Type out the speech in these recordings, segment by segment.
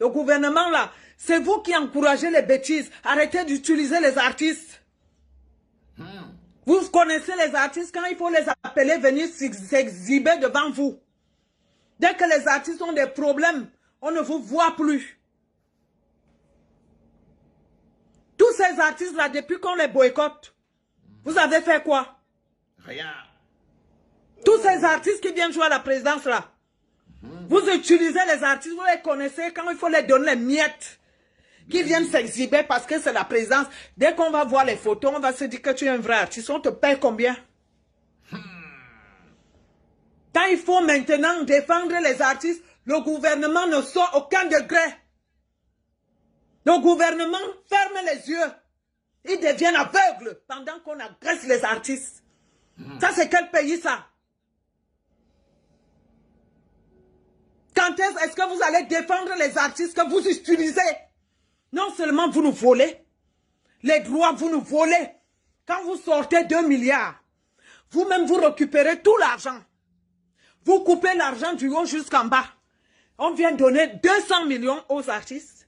Le gouvernement là, c'est vous qui encouragez les bêtises. Arrêtez d'utiliser les artistes. Vous connaissez les artistes quand il faut les appeler venir s'exhiber devant vous. Dès que les artistes ont des problèmes, on ne vous voit plus. Tous ces artistes-là, depuis qu'on les boycotte, vous avez fait quoi? Rien. Tous ces artistes qui viennent jouer à la présidence là, vous utilisez les artistes, vous les connaissez quand il faut les donner les miettes. Qui viennent s'exhiber parce que c'est la présidence. Dès qu'on va voir les photos, on va se dire que tu es un vrai artiste. On te paye combien? Quand il faut maintenant défendre les artistes, le gouvernement ne sort aucun degré. Le gouvernement ferme les yeux. Ils deviennent aveugles pendant qu'on agresse les artistes. Ça, c'est quel pays, ça? Quand est-ce que vous allez défendre les artistes que vous utilisez? Non seulement vous nous volez, les droits, vous nous volez. Quand vous sortez 2 milliards, vous-même vous récupérez tout l'argent. Vous coupez l'argent du haut jusqu'en bas. On vient donner 200 millions aux artistes.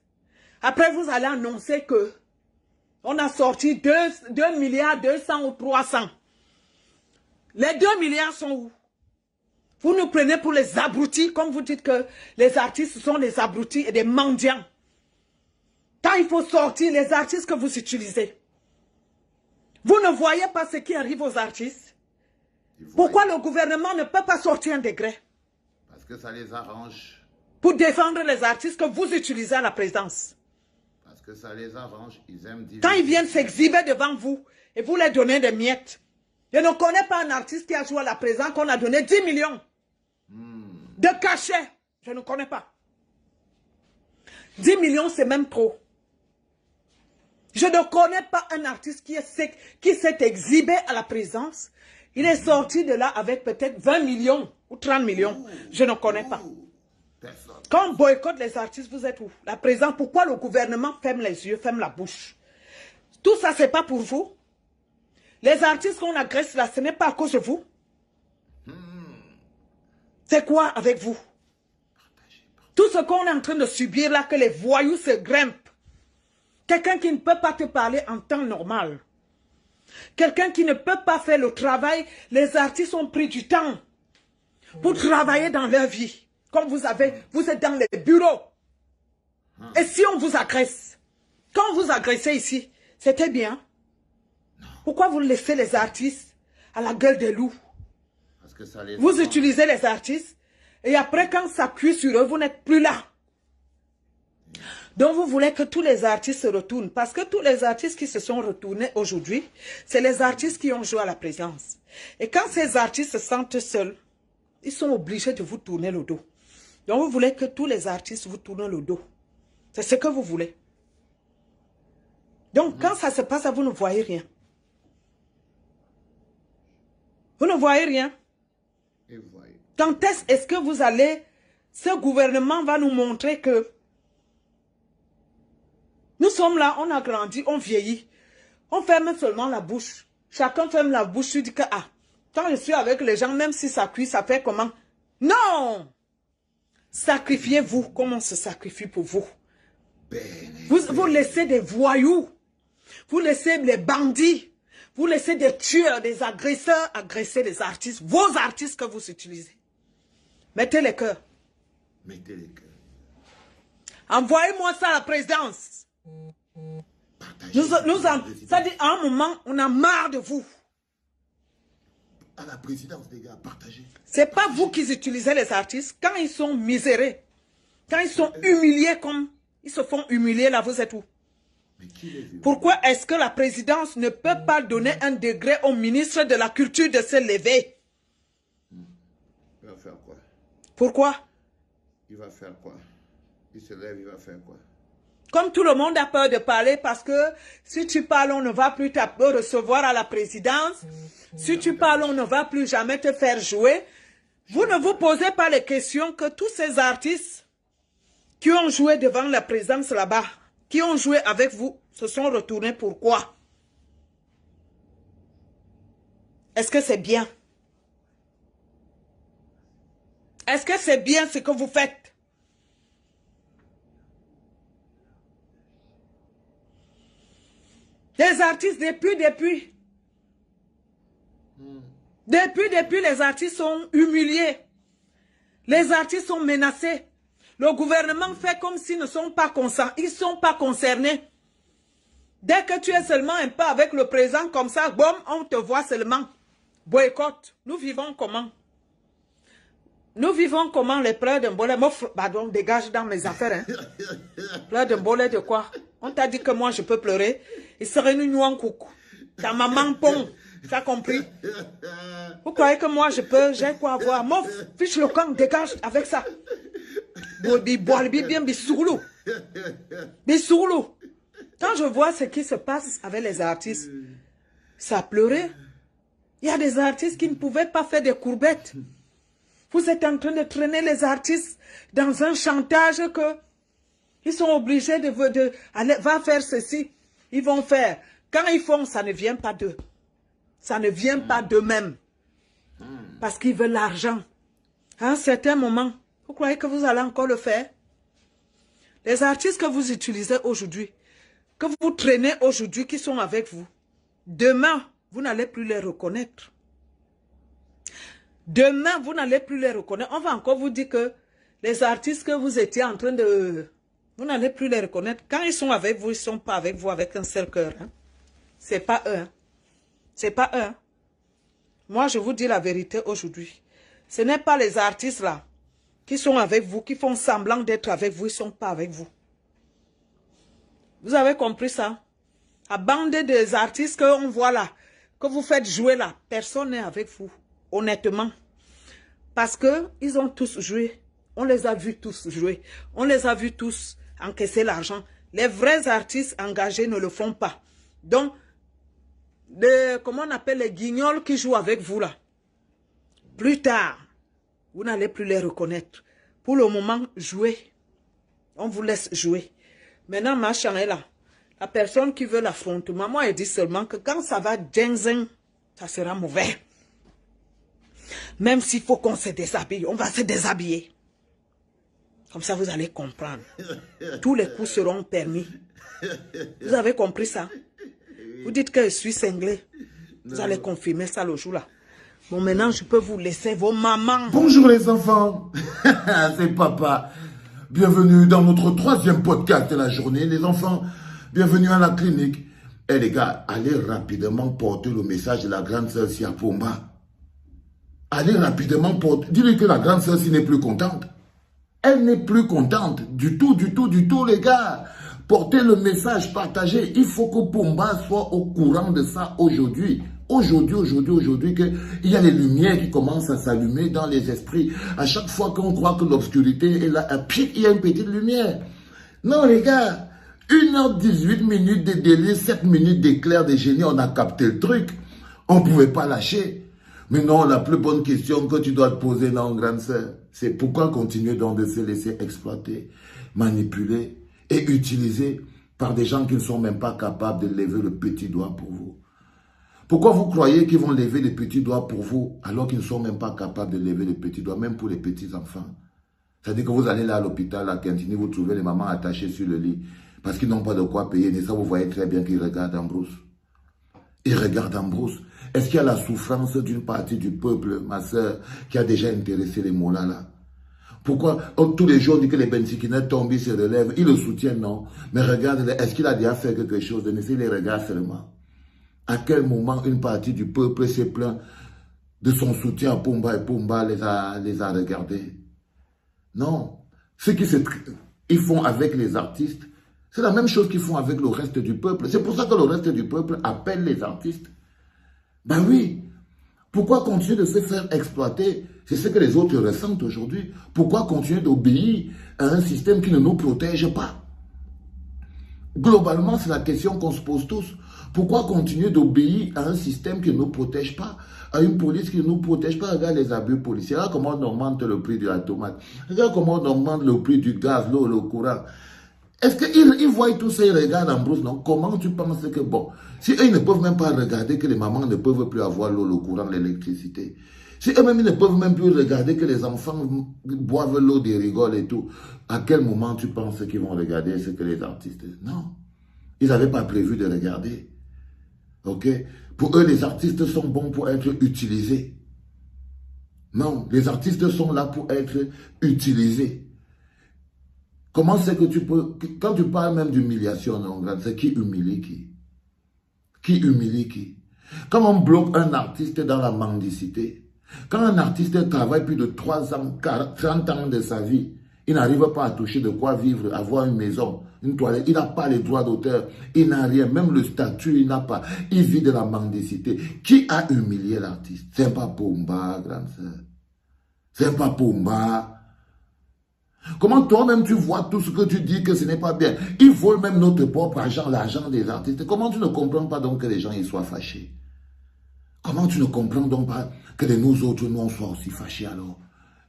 Après, vous allez annoncer que on a sorti 2 milliards 200 ou 300. Les 2 milliards sont où? Vous nous prenez pour les abrutis, comme vous dites que les artistes sont des abrutis et des mendiants. Quand il faut sortir les artistes que vous utilisez, vous ne voyez pas ce qui arrive aux artistes. Pourquoi le gouvernement ne peut pas sortir un décret? Parce que ça les arrange. Pour défendre les artistes que vous utilisez à la présidence. Parce que ça les arrange. Ils aiment dire. Quand ils viennent s'exhiber devant vous et vous leur donnez des miettes. Je ne connais pas un artiste qui a joué à la présidence qu'on a donné 10 millions de cachets. Je ne connais pas. 10 millions, c'est même trop. Je ne connais pas un artiste qui s'est exhibé à la présidence. Il est sorti de là avec peut-être 20 millions ou 30 millions. Je ne connais pas. Personne. Quand on boycotte les artistes, vous êtes où? La présidence, pourquoi le gouvernement ferme les yeux, ferme la bouche? Tout ça, ce n'est pas pour vous. Les artistes qu'on agresse là, ce n'est pas à cause de vous. C'est quoi avec vous? Tout ce qu'on est en train de subir là, que les voyous se grimpent. Quelqu'un qui ne peut pas te parler en temps normal. Quelqu'un qui ne peut pas faire le travail. Les artistes ont pris du temps pour travailler dans leur vie. Comme vous êtes dans les bureaux. Et si on vous agresse? Quand vous agressez ici, c'était bien. Pourquoi vous laissez les artistes à la gueule des loups? Parce que ça les Vous arrange. utilisez les artistes et après quand ça cuit sur eux, vous n'êtes plus là. Donc vous voulez que tous les artistes se retournent. Parce que tous les artistes qui se sont retournés aujourd'hui, c'est les artistes qui ont joué à la présidence. Et quand ces artistes se sentent seuls, ils sont obligés de vous tourner le dos. Donc vous voulez que tous les artistes vous tournent le dos. C'est ce que vous voulez. Donc quand ça se passe, vous ne voyez rien. Vous ne voyez rien. Et vous voyez. Quand est-ce que vous allez... Ce gouvernement va nous montrer que nous sommes là, on a grandi, on vieillit. On ferme seulement la bouche. Chacun ferme la bouche, tu dis que, ah, quand je suis avec les gens, même si ça cuit, ça fait comment? Non! Sacrifiez-vous comme on se sacrifie pour vous. Vous laissez des voyous. Vous laissez les bandits. Vous laissez des tueurs, des agresseurs agresser les artistes. Vos artistes que vous utilisez. Mettez les cœurs. Mettez les cœurs. Envoyez-moi ça à la présidence. Partagez. Ça dit, à un moment, on a marre de vous. À la présidence, les gars, partagez. C'est pas vous qui utilisez les artistes. Quand ils sont misérés, quand ils sont humiliés comme ils se font humilier, là, vous êtes où? Mais qui les veut? Pourquoi est-ce que la présidence ne peut pas donner un degré au ministre de la Culture de se lever? Il va faire quoi? Pourquoi? Il va faire quoi? Il se lève, il va faire quoi? Comme tout le monde a peur de parler parce que si tu parles, on ne va plus te recevoir à la présidence. Si tu parles, on ne va plus jamais te faire jouer. Vous ne vous posez pas les questions que tous ces artistes qui ont joué devant la présidence là-bas, qui ont joué avec vous, se sont retournés. Pourquoi? Est-ce que c'est bien? Est-ce que c'est bien ce que vous faites? Des artistes, depuis, les artistes sont humiliés. Les artistes sont menacés. Le gouvernement fait comme s'ils ne sont pas concernés. Ils ne sont pas concernés. Dès que tu es seulement un peu avec le président comme ça, boum, on te voit seulement. Boycott. Nous vivons comment? Nous vivons comment les pleurs d'un bolet? Pardon, dégage dans mes affaires. Hein. Pleurs d'un bolet de quoi? On t'a dit que moi je peux pleurer. Il serait une en coucou. Ta maman pong. Tu as compris? Vous croyez que moi je peux? J'ai quoi avoir? Mof, fiche le camp, dégage avec ça. Bisoulou. Quand je vois ce qui se passe avec les artistes, ça pleurait. Il y a des artistes qui ne pouvaient pas faire des courbettes. Vous êtes en train de traîner les artistes dans un chantage que ils sont obligés de aller, va faire ceci. Ils vont faire. Quand ils font, ça ne vient pas d'eux. Ça ne vient pas d'eux-mêmes. Parce qu'ils veulent l'argent. À un certain moment, vous croyez que vous allez encore le faire? Les artistes que vous utilisez aujourd'hui, que vous traînez aujourd'hui, qui sont avec vous, demain, vous n'allez plus les reconnaître. Demain, vous n'allez plus les reconnaître. On va encore vous dire que les artistes que vous étiez en train de... Vous n'allez plus les reconnaître. Quand ils sont avec vous, ils ne sont pas avec vous avec un seul cœur. Hein. Ce n'est pas eux. Hein. Ce n'est pas eux. Hein. Moi, je vous dis la vérité aujourd'hui. Ce n'est pas les artistes là qui sont avec vous, qui font semblant d'être avec vous, ils ne sont pas avec vous. Vous avez compris ça? La bande des artistes qu'on voit là, que vous faites jouer là, personne n'est avec vous, honnêtement. Parce qu'ils ont tous joué. On les a vus tous jouer. On les a vus tous encaisser l'argent. Les vrais artistes engagés ne le font pas. Donc, comment on appelle les guignols qui jouent avec vous là? Plus tard, vous n'allez plus les reconnaître. Pour le moment, jouez. On vous laisse jouer. Maintenant, machin est là. La personne qui veut l'affrontement, moi, elle dit seulement que quand ça va djeng, ça sera mauvais. Même s'il faut qu'on se déshabille, on va se déshabiller. Comme ça, vous allez comprendre. Tous les coups seront permis. Vous avez compris ça? Vous dites que je suis cinglé. Vous allez confirmer ça le jour-là. Bon, maintenant, je peux vous laisser vos mamans. Bonjour les enfants. C'est papa. Bienvenue dans notre 3e podcast de la journée. Les enfants, bienvenue à la clinique. Eh les gars, allez rapidement porter le message de la grande sœur Siapomba. Allez rapidement porter. Dis-lui que la grande sœur n'est plus contente. Elle n'est plus contente du tout, les gars. Portez le message, partagez. Il faut que Pomba soit au courant de ça aujourd'hui. Aujourd'hui, qu'il y a les lumières qui commencent à s'allumer dans les esprits. À chaque fois qu'on croit que l'obscurité est là, il y a une petite lumière. Non, les gars, 1h18 minutes de délire, 7 minutes d'éclair de génie, on a capté le truc. On ne pouvait pas lâcher. Mais non, la plus bonne question que tu dois te poser, non, grande sœur, c'est pourquoi continuer donc de se laisser exploiter, manipuler et utiliser par des gens qui ne sont même pas capables de lever le petit doigt pour vous. Pourquoi vous croyez qu'ils vont lever les petits doigts pour vous alors qu'ils ne sont même pas capables de lever les petits doigts, même pour les petits-enfants? C'est-à-dire que vous allez là à l'hôpital, à Quintini, vous trouvez les mamans attachées sur le lit parce qu'ils n'ont pas de quoi payer. Et ça, vous voyez très bien qu'ils regardent en brousse. Ils regardent en brousse. Est-ce qu'il y a la souffrance d'une partie du peuple, ma soeur, qui a déjà intéressé les mollahs là? Pourquoi tous les jours on dit que les bensikinettes tombent, ils se relèvent, ils le soutiennent, non? Mais regarde, est-ce qu'il a déjà fait quelque chose de nécessaire? Il les regarde seulement. À quel moment une partie du peuple s'est plaint de son soutien à Pomba et Pomba les a regardés? Non. Ce qu'ils font avec les artistes, c'est la même chose qu'ils font avec le reste du peuple. C'est pour ça que le reste du peuple appelle les artistes. Ben oui. Pourquoi continuer de se faire exploiter? C'est ce que les autres ressentent aujourd'hui. Pourquoi continuer d'obéir à un système qui ne nous protège pas? Globalement, c'est la question qu'on se pose tous. Pourquoi continuer d'obéir à un système qui ne nous protège pas? À une police qui ne nous protège pas? Regarde les abus policiers. Regarde comment on augmente le prix de la tomate. Regarde comment on augmente le prix du gaz, l'eau, le courant. Est-ce qu'ils voient tout ça, ils regardent en brousse, non? Comment tu penses que, bon, si eux, ils ne peuvent même pas regarder que les mamans ne peuvent plus avoir l'eau, le courant, l'électricité. Si eux-mêmes, ils ne peuvent même plus regarder que les enfants boivent l'eau, des rigoles et tout. À quel moment tu penses qu'ils vont regarder ce que les artistes... Non. Ils n'avaient pas prévu de regarder. Ok? Pour eux, les artistes sont bons pour être utilisés. Non, les artistes sont là pour être utilisés. Comment c'est que tu peux... Quand tu parles même d'humiliation, c'est qui humilie qui? Qui humilie qui? Quand on bloque un artiste dans la mendicité, quand un artiste travaille plus de 3 ans, 30 ans de sa vie, il n'arrive pas à toucher de quoi vivre, avoir une maison, une toilette, il n'a pas les droits d'auteur, il n'a rien, même le statut, il n'a pas. Il vit de la mendicité. Qui a humilié l'artiste? C'est pas Pumba, grande sœur. C'est pas Pumba. Comment toi-même tu vois tout ce que tu dis que ce n'est pas bien? Il vole même notre propre argent, l'argent des artistes. Comment tu ne comprends pas donc que les gens ils soient fâchés? Comment tu ne comprends donc pas que de nous autres, nous on soit aussi fâchés alors?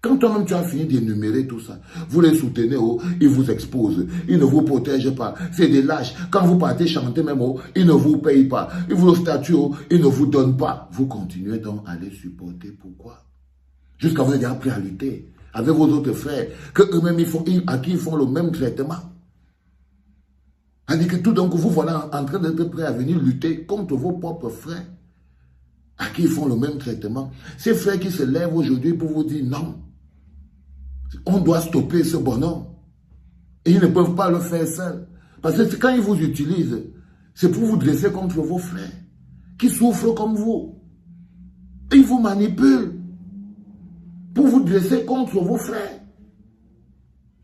Quand toi-même tu as fini d'énumérer tout ça, vous les soutenez, oh, ils vous exposent, ils ne vous protègent pas, c'est des lâches. Quand vous partez chanter même, oh, ils ne vous payent pas, ils vous statuent, oh, ils ne vous donnent pas. Vous continuez donc à les supporter, pourquoi? Jusqu'à vous être appris à lutter avec vos autres frères, que eux-mêmes à qui ils font le même traitement. C'est-à-dire que tout donc vous voilà en train d'être prêts à venir lutter contre vos propres frères, à qui ils font le même traitement. Ces frères qui se lèvent aujourd'hui pour vous dire non, on doit stopper ce bonhomme. Et ils ne peuvent pas le faire seuls. Parce que quand ils vous utilisent, c'est pour vous dresser contre vos frères, qui souffrent comme vous. Ils vous manipulent pour vous dresser contre vos frères,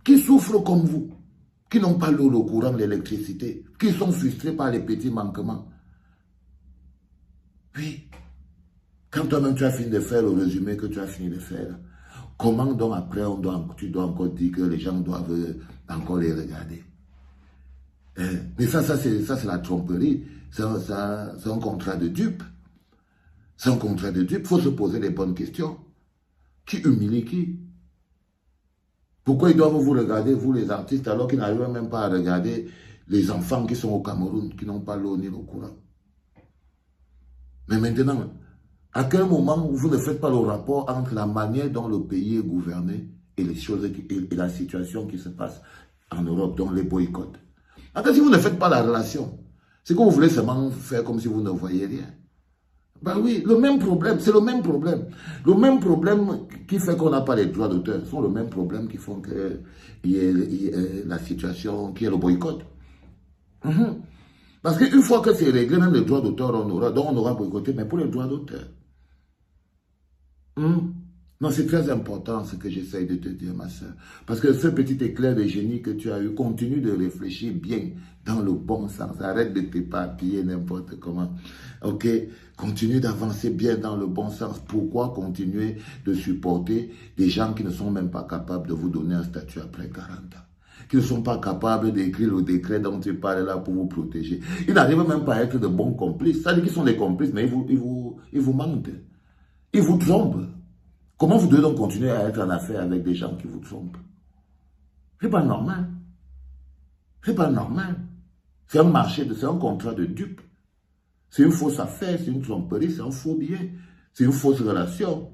qui souffrent comme vous, qui n'ont pas l'eau, le courant, l'électricité, qui sont frustrés par les petits manquements. Puis, quand toi-même tu as fini de faire le résumé que tu as fini de faire, comment donc après tu dois encore dire que les gens doivent encore les regarder? Mais ça c'est la tromperie, c'est un contrat de dupe. C'est un contrat de dupe, il faut se poser les bonnes questions. Qui humilie qui? Pourquoi ils doivent vous regarder, vous les artistes, alors qu'ils n'arrivent même pas à regarder les enfants qui sont au Cameroun, qui n'ont pas l'eau ni le courant? Mais maintenant, à quel moment vous ne faites pas le rapport entre la manière dont le pays est gouverné et les choses et la situation qui se passe en Europe, dont les boycotts? Parce que si vous ne faites pas la relation, c'est que vous voulez seulement faire comme si vous ne voyez rien. Ben oui, le même problème, c'est le même problème. Le même problème qui fait qu'on n'a pas les droits d'auteur sont le même problème qui font qu'il y ait la situation, qu'il y ait le boycott. Parce qu'une fois que c'est réglé, même les droits d'auteur, on aura boycotté, mais pour les droits d'auteur. Non, c'est très important ce que j'essaye de te dire, ma soeur. Parce que ce petit éclair de génie que tu as eu, continue de réfléchir bien dans le bon sens. Arrête de t'éparpiller n'importe comment. Ok? Continue d'avancer bien dans le bon sens. Pourquoi continuer de supporter des gens qui ne sont même pas capables de vous donner un statut après 40 ans? Qui ne sont pas capables d'écrire le décret dont tu parles là pour vous protéger. Ils n'arrivent même pas à être de bons complices. Ça veut dire qu'ils sont des complices, mais ils vous mentent. Ils vous trompent. Comment vous devez donc continuer à être en affaire avec des gens qui vous trompent? C'est pas normal. C'est pas normal. C'est un marché, c'est un contrat de dupe. C'est une fausse affaire, c'est une tromperie, c'est un faux billet. C'est une fausse relation.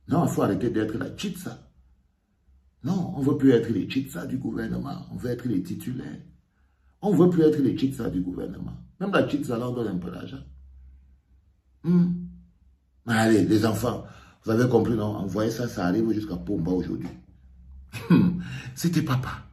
Non, il faut arrêter d'être la chitsa. Non, on ne veut plus être les chitsa du gouvernement. On veut être les titulaires. On ne veut plus être les chitsa du gouvernement. Même la chitsa, là, on donne un peu d'argent. Allez, les enfants, vous avez compris, non? Envoyez ça, ça arrive jusqu'à Pumba aujourd'hui. C'était papa.